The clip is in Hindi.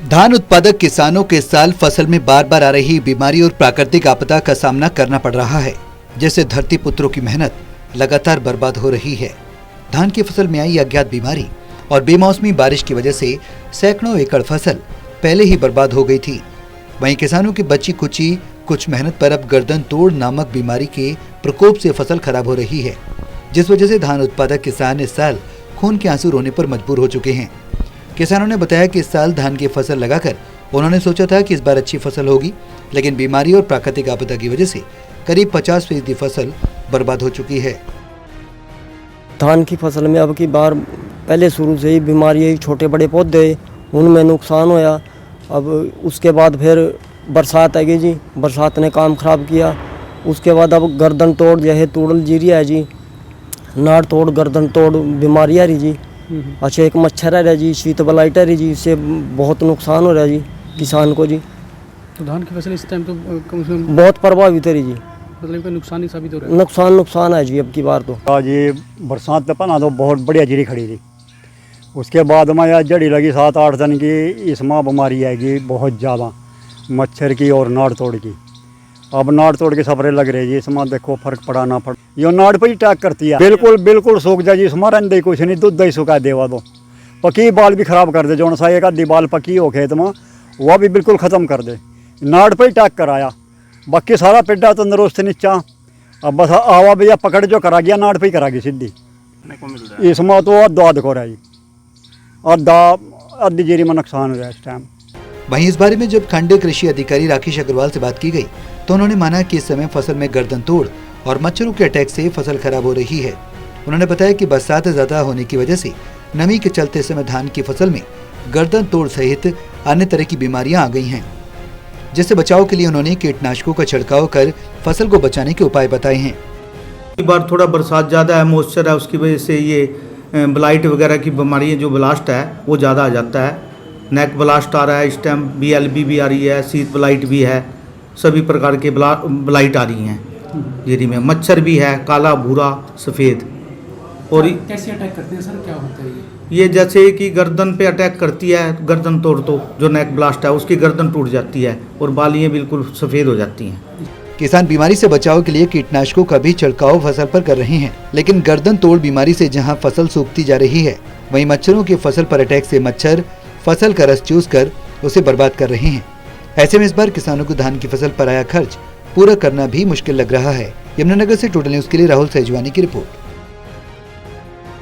धान उत्पादक किसानों के साल फसल में बार बार आ रही बीमारी और प्राकृतिक आपदा का सामना करना पड़ रहा है, जिससे धरती पुत्रों की मेहनत लगातार बर्बाद हो रही है। धान की फसल में आई अज्ञात बीमारी और बेमौसमी बारिश की वजह से सैकड़ों एकड़ फसल पहले ही बर्बाद हो गई थी। वहीं किसानों की बची कुची कुछ मेहनत पर अब गर्दन तोड़ नामक बीमारी के प्रकोप से फसल खराब हो रही है, जिस वजह से धान उत्पादक किसान इस साल खून के आंसू रोने पर मजबूर हो चुके हैं। किसानों ने बताया कि इस साल धान की फसल लगाकर उन्होंने सोचा था कि इस बार अच्छी फसल होगी, लेकिन बीमारी और प्राकृतिक आपदा की वजह से करीब 50% फसल बर्बाद हो चुकी है। धान की फसल में अब की बार पहले शुरू से ही बीमारी, छोटे बड़े पौधे उनमें नुकसान होया। अब उसके बाद फिर बरसात आ गई जी, बरसात ने काम खराब किया। उसके बाद अब गर्दन तोड़ जैसे तोड़ल जीरिया है जी, नाड़ तोड़ गर्दन तोड़ बीमारी आ रही जी। अच्छा एक मच्छर है जी, शीत ब्लाइट है जी, इससे बहुत नुकसान हो रहा है जी किसान को जी। तो धान की फसल इस टाइम तो कम से कम बहुत प्रभावित है जी, मतलब नुकसान ही साबित हो रहा है। नुकसान है जी अब की बार तो। आज ये बरसात पे पना तो बहुत बढ़िया जीरी खड़ी थी। उसके बाद में यार जड़ी लगी 7-8 दिन की, इसमें बीमारी आएगी बहुत ज़्यादा, मच्छर की और नाड़ तोड़ की। अब नाड़ तोड़ के सफरे लग रहे जी, इसमें देखो फर्क पड़ा ना पड़ा, ये नाड़ पर ही अटैक करती है। बिल्कुल सूख जाए जी, इसमें रहने कुछ नहीं, दूध दही सुखा देवा दो। पकी बाल भी खराब कर दे, जो सा एक आधी बाल पकी हो खेत में वह भी बिल्कुल ख़त्म कर दे। नाड़ पर ही अटैक कराया, बाकी सारा पेड़ा तंदुरुस्त नीचा। अब बस आवा भैया पकड़ जो करा गया, नाड़ पर ही करा गई सीधी। इसमें तो अद्धा देखो रहा जी, आधी जीरी में नुकसान हो रहा है इस टाइम। वहीं इस बारे में जब खंड कृषि अधिकारी राकेश अग्रवाल से बात की गई तो उन्होंने माना कि इस समय फसल में गर्दन तोड़ और मच्छरों के अटैक से फसल खराब हो रही है। उन्होंने बताया कि बरसात ज्यादा होने की वजह से नमी के चलते समय धान की फसल में गर्दन तोड़ सहित अन्य तरह की बीमारियां आ गई हैं, जिससे बचाव के लिए उन्होंने कीटनाशकों का छिड़काव कर फसल को बचाने के उपाय बताए हैं। एक बार थोड़ा बरसात ज़्यादा है, मॉइस्चर है, उसकी वजह से ये ब्लाइट वगैरह की बीमारी जो ब्लास्ट है वो ज़्यादा आ जाता है। नेक ब्लास्ट आ रहा है इस टाइम, BLB भी आ रही है, शीत ब्लाइट भी है, सभी प्रकार के ब्लाइट आ रही हैं जीरी में। मच्छर भी है, काला भूरा सफ़ेद। और कैसे अटैक करते हैं सर, क्या होता है ये जैसे कि गर्दन पे अटैक करती है, गर्दन तोड़ तो जो नेक ब्लास्ट है उसकी गर्दन टूट जाती है और बालियाँ बिल्कुल सफ़ेद हो जाती हैं। किसान बीमारी से बचाव के लिए कीटनाशकों का भी छिड़काव फसल पर कर रहे हैं, लेकिन गर्दन तोड़ बीमारी से जहां फसल सूखती जा रही है, वहीं मच्छरों की फसल पर अटैक से मच्छर फसल का रस चूस कर उसे बर्बाद कर रहे हैं। ऐसे में इस बार किसानों को धान की फसल पर आया खर्च पूरा करना भी मुश्किल लग रहा है। यमुनानगर से टोटल न्यूज़ के लिए राहुल सहजवानी की रिपोर्ट।